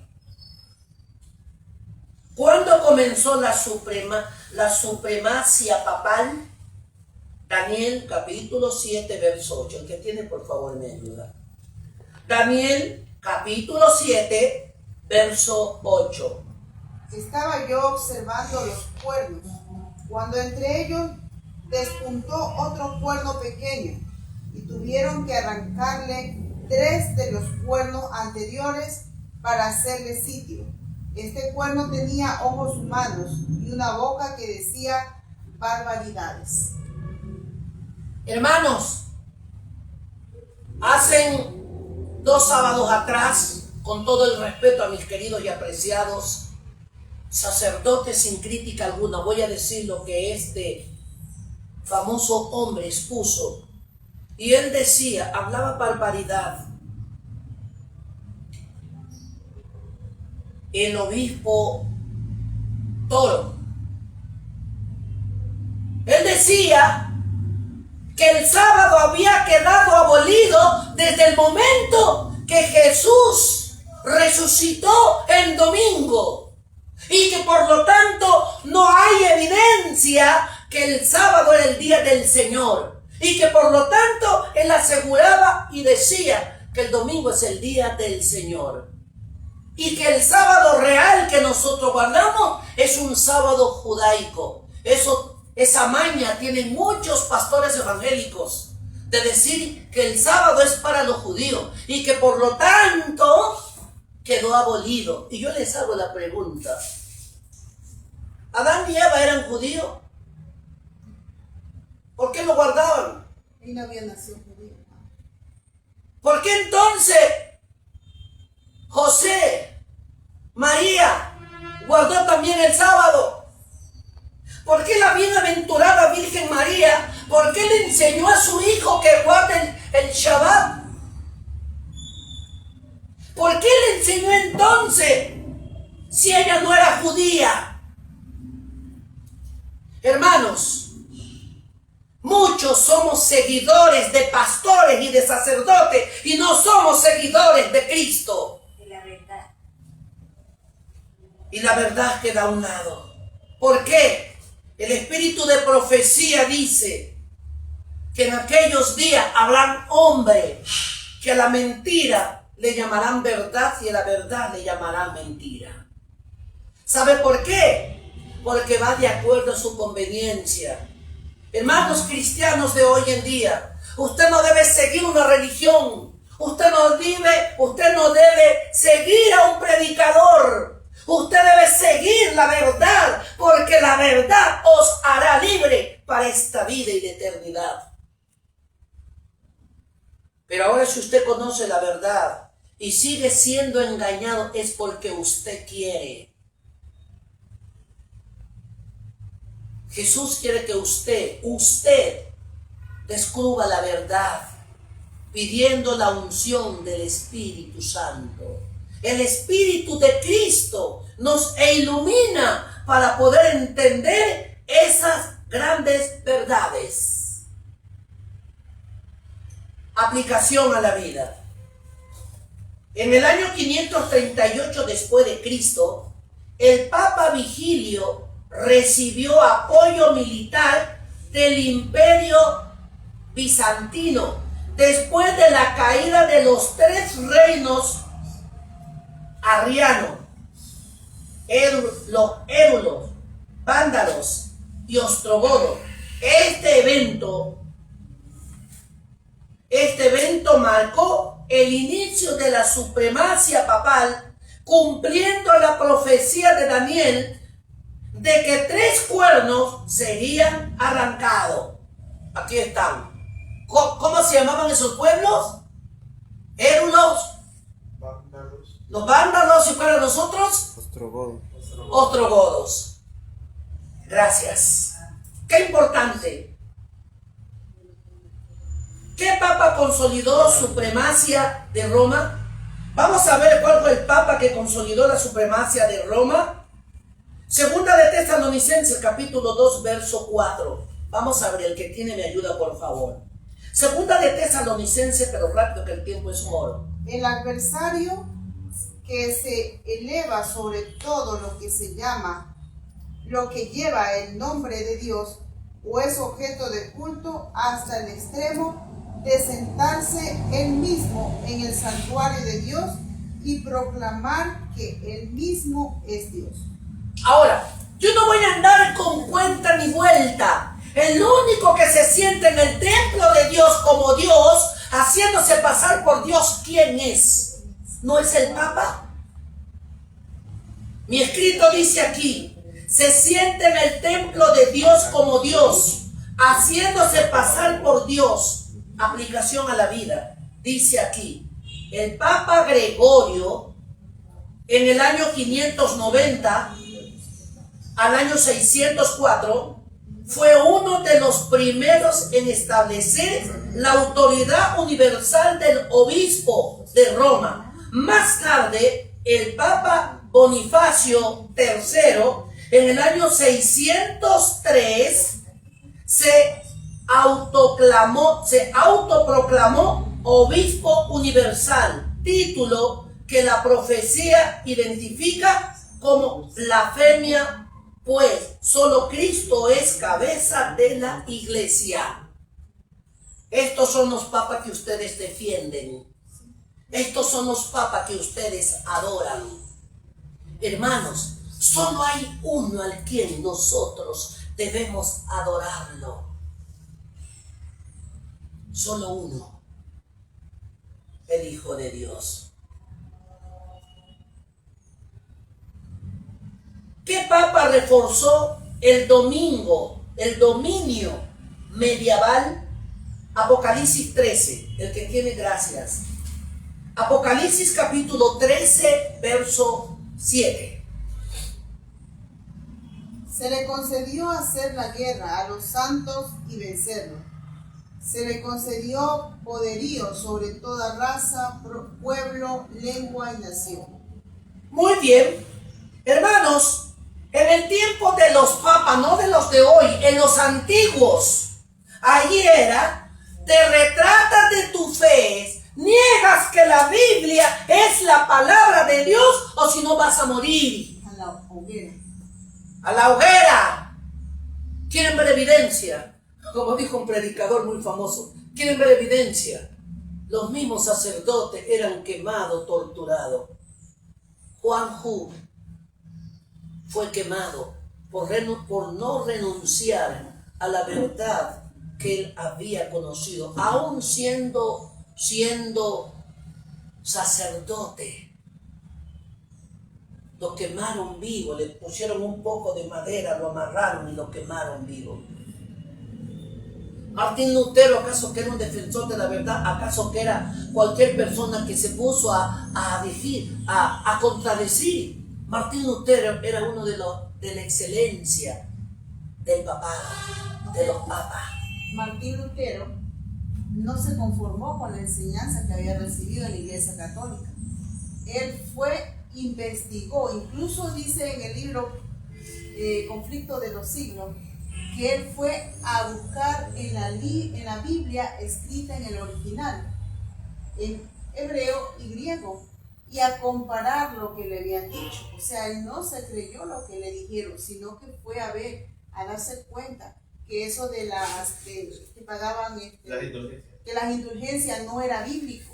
¿Cuándo comenzó la supremacia papal? Daniel capítulo 7, verso 8. El que tiene, por favor, me ayuda. Daniel capítulo 7, verso 8. Estaba yo observando los cuernos, cuando entre ellos despuntó otro cuerno pequeño, y tuvieron que arrancarle 3 de los cuernos anteriores para hacerle sitio. Este cuerno tenía ojos humanos y una boca que decía barbaridades. Hermanos, hacen 2 sábados atrás, con todo el respeto a mis queridos y apreciados sacerdotes, sin crítica alguna, voy a decir lo que este famoso hombre expuso. Y él decía, hablaba barbaridad. El obispo Toro. Él decía que el sábado había quedado abolido desde el momento que Jesús resucitó el domingo, y que por lo tanto no hay evidencia que el sábado era el día del Señor, y que por lo tanto él aseguraba y decía que el domingo es el día del Señor, y que el sábado real que nosotros guardamos es un sábado judaico. Esa maña tienen muchos pastores evangélicos de decir que el sábado es para los judíos y que por lo tanto quedó abolido. Y yo les hago la pregunta: ¿Adán y Eva eran judíos? ¿Por qué lo guardaban? Y no había nacido judío. ¿Por qué entonces José, María, guardó también el sábado? ¿Por qué la bienaventurada Virgen María, por qué le enseñó a su hijo que guarde el Shabbat? ¿Por qué le enseñó entonces si ella no era judía? Hermanos, muchos somos seguidores de pastores y de sacerdotes y no somos seguidores de Cristo. Y la verdad queda a un lado. ¿Por qué? El espíritu de profecía dice que en aquellos días habrán hombres que a la mentira le llamarán verdad y a la verdad le llamarán mentira. ¿Sabe por qué? Porque va de acuerdo a su conveniencia. Hermanos cristianos de hoy en día, usted no debe seguir una religión. Usted no debe seguir a un predicador. Usted debe seguir la verdad, porque la verdad os hará libre para esta vida y de eternidad. Pero ahora, si usted conoce la verdad y sigue siendo engañado, es porque usted quiere. Jesús quiere que usted descubra la verdad, pidiendo la unción del Espíritu Santo. El Espíritu de Cristo nos ilumina para poder entender esas grandes verdades. Aplicación a la vida. En el año 538 después de Cristo, el Papa Vigilio recibió apoyo militar del Imperio Bizantino después de la caída de los 3 reinos arrianos, los érulos, vándalos y ostrogodos. Este evento marcó el inicio de la supremacia papal, cumpliendo la profecía de Daniel de que 3 cuernos serían arrancados. Aquí están. ¿Cómo se llamaban esos pueblos? Érulos, los vándalos, y para nosotros ostrogodos. Gracias. Qué importante. ¿Qué papa consolidó supremacia de Roma? Vamos a ver cuál fue el papa que consolidó la supremacia de Roma. Segunda de Tesalonicenses, capítulo 2, verso 4. Vamos a ver, el que tiene me ayuda, por favor. Segunda de Tesalonicenses, pero rápido que el tiempo es oro. El adversario que se eleva sobre todo lo que se llama, lo que lleva el nombre de Dios, o es objeto de culto hasta el extremo de sentarse él mismo en el santuario de Dios, y proclamar que Él mismo es Dios. Ahora, yo no voy a andar con cuenta ni vuelta. El único que se siente en el templo de Dios como Dios, haciéndose pasar por Dios, ¿quién es? ¿No es el Papa? Mi escrito dice aquí, se siente en el templo de Dios como Dios, haciéndose pasar por Dios. Aplicación a la vida. Dice aquí, el Papa Gregorio, en el año 590 al año 604, fue uno de los primeros en establecer la autoridad universal del obispo de Roma. Más tarde, el Papa Bonifacio III, en el año 603, se autoproclamó obispo universal, título que la profecía identifica como blasfemia, pues solo Cristo es cabeza de la iglesia. Estos son los papas que ustedes defienden. Estos son los papas que ustedes adoran. Hermanos, solo hay uno al quien nosotros debemos adorarlo. Solo uno. El Hijo de Dios. ¿Qué papa reforzó el dominio medieval? Apocalipsis 13, el que tiene gracias. Apocalipsis capítulo 13, verso 7. Se le concedió hacer la guerra a los santos y vencerlos. Se le concedió poderío sobre toda raza, pueblo, lengua y nación. Muy bien, hermanos. En el tiempo de los papas, no de los de hoy, en los antiguos, allí era, te retratas de tu fe, niegas que la Biblia es la palabra de Dios, o si no vas a morir. A la hoguera. A la hoguera. ¿Quieren ver evidencia? Como dijo un predicador muy famoso, ¿quieren ver evidencia? Los mismos sacerdotes eran quemados, torturados. Juan Hu fue quemado por no renunciar a la verdad que él había conocido, aún siendo sacerdote. Lo quemaron vivo, le pusieron un poco de madera, lo amarraron y lo quemaron vivo. Martín Lutero, ¿acaso que era un defensor de la verdad? ¿Acaso que era cualquier persona que se puso a contradecir? Martín Lutero era uno de la excelencia del papado, de los papas. Martín Lutero no se conformó con la enseñanza que había recibido en la Iglesia Católica. Él investigó, incluso dice en el libro Conflicto de los Siglos, que él fue a buscar en la Biblia escrita en el original, en hebreo y griego, y a comparar lo que le habían dicho. O sea, él no se creyó lo que le dijeron, sino que fue a ver, a darse cuenta que eso de que pagaban que las indulgencias no era bíblico.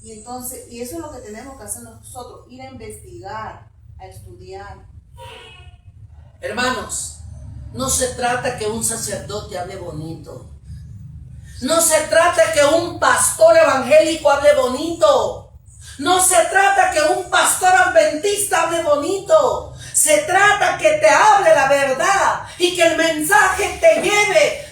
Y entonces, y eso es lo que tenemos que hacer nosotros, ir a investigar, a estudiar. Hermanos, no se trata que un sacerdote hable bonito. No se trata que un pastor evangélico hable bonito. No se trata que un pastor adventista hable bonito. Se trata que te hable la verdad y que el mensaje te lleve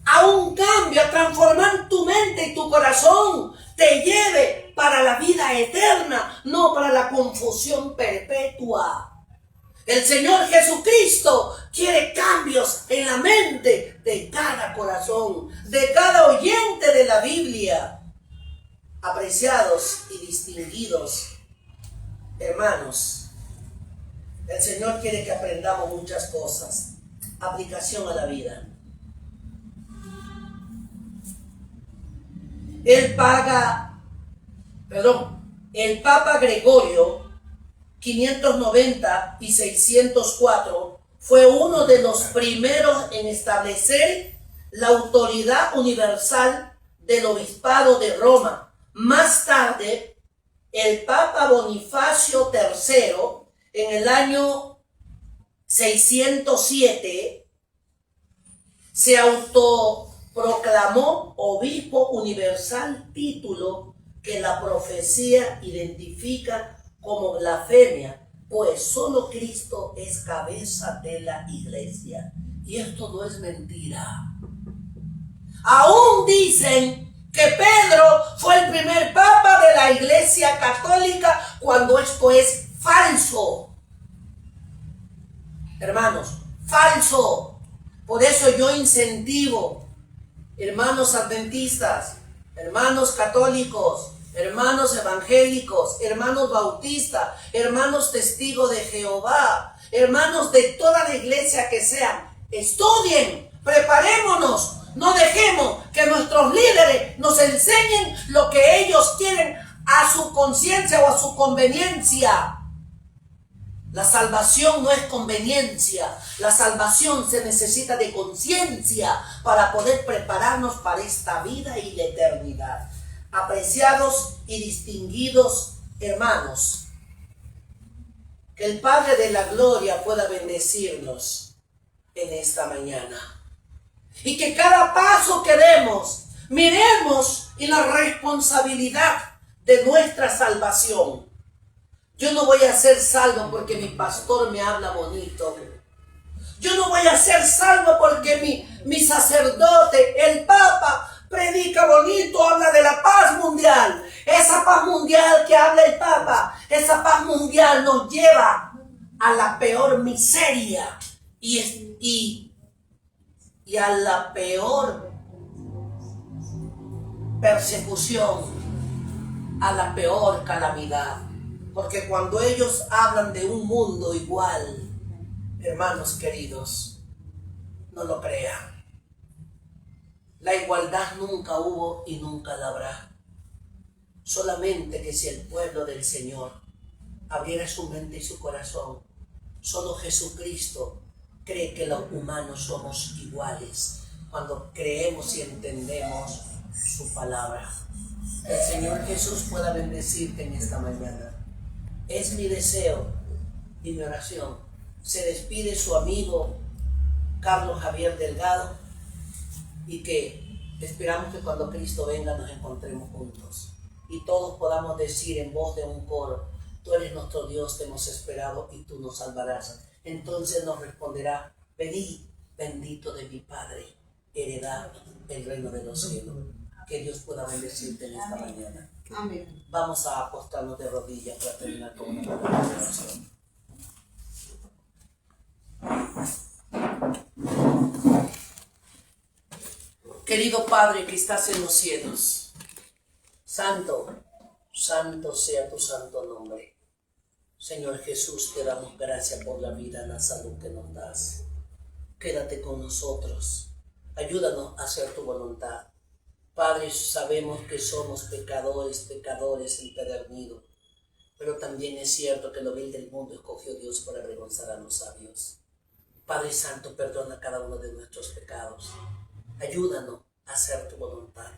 a un cambio, a transformar tu mente y tu corazón. Te lleve para la vida eterna, no para la confusión perpetua. El Señor Jesucristo quiere cambios en la mente de cada corazón, de cada oyente de la Biblia. Apreciados y distinguidos hermanos, el Señor quiere que aprendamos muchas cosas. Aplicación a la vida. El Papa Gregorio 590 y 604 fue uno de los primeros en establecer la autoridad universal del obispado de Roma. Más tarde, el Papa Bonifacio III, en el año 607, se autoproclamó obispo universal, título que la profecía identifica como blasfemia, pues solo Cristo es cabeza de la iglesia. Y esto no es mentira. Aún dicen que Pedro fue el primer papa de la iglesia católica, cuando esto es falso. Hermanos, falso. Por eso yo incentivo, hermanos adventistas, hermanos católicos, hermanos evangélicos, hermanos bautistas, hermanos testigos de Jehová, hermanos de toda la iglesia que sean, estudien, preparémonos, no dejemos que nuestros líderes nos enseñen lo que ellos quieren a su conciencia o a su conveniencia. La salvación no es conveniencia, la salvación se necesita de conciencia para poder prepararnos para esta vida y la eternidad. Apreciados y distinguidos hermanos, que el Padre de la Gloria pueda bendecirnos en esta mañana. Y que cada paso que demos, miremos en la responsabilidad de nuestra salvación. Yo no voy a ser salvo porque mi pastor me habla bonito. Yo no voy a ser salvo porque mi sacerdote, el Papa, predica bonito, habla de la paz mundial. Esa paz mundial que habla el Papa, esa paz mundial nos lleva a la peor miseria y a la peor persecución, a la peor calamidad. Porque cuando ellos hablan de un mundo igual, hermanos queridos, no lo crean. La igualdad nunca hubo y nunca la habrá. Solamente que si el pueblo del Señor abriera su mente y su corazón, solo Jesucristo cree que los humanos somos iguales cuando creemos y entendemos su palabra. Que el Señor Jesús pueda bendecirte en esta mañana. Es mi deseo y mi oración. Se despide su amigo Carlos Javier Delgado, y que esperamos que cuando Cristo venga nos encontremos juntos y todos podamos decir en voz de un coro: tú eres nuestro Dios, te hemos esperado y tú nos salvarás. Entonces nos responderá: venid, bendito de mi Padre, heredad el reino de los cielos. Que Dios pueda bendecirte en esta mañana. Amén. Vamos a acostarnos de rodillas para terminar con una palabra de oración. Querido Padre que estás en los cielos, santo, santo sea tu santo nombre. Señor Jesús, te damos gracias por la vida, la salud que nos das. Quédate con nosotros, ayúdanos a hacer tu voluntad. Padre, sabemos que somos pecadores empedernidos, pero también es cierto que lo vil del mundo escogió Dios para avergonzar a los sabios. Padre Santo, perdona cada uno de nuestros pecados. Ayúdanos a hacer tu voluntad.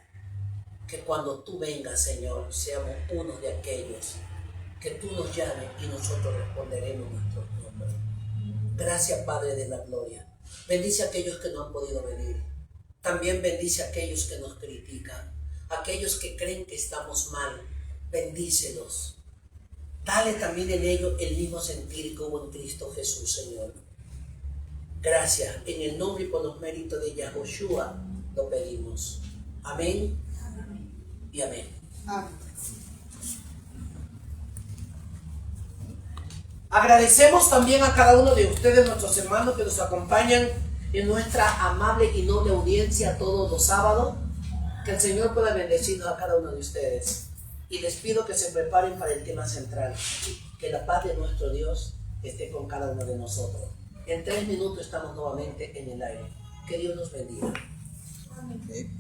Que cuando tú vengas, Señor, seamos uno de aquellos que tú nos llames y nosotros responderemos nuestros nombres. Gracias, Padre de la Gloria. Bendice a aquellos que no han podido venir. También bendice a aquellos que nos critican, aquellos que creen que estamos mal. Bendícelos. Dale también en ellos el mismo sentir que hubo en Cristo Jesús, Señor. Gracias. En el nombre y por los méritos de Yahushua lo pedimos. Amén y amén. Amén. Agradecemos también a cada uno de ustedes, nuestros hermanos que nos acompañan en nuestra amable y noble audiencia todos los sábados. Que el Señor pueda bendecirnos a cada uno de ustedes. Y les pido que se preparen para el tema central. Que la paz de nuestro Dios esté con cada uno de nosotros. En 3 minutos estamos nuevamente en el aire. Que Dios nos bendiga. Amén.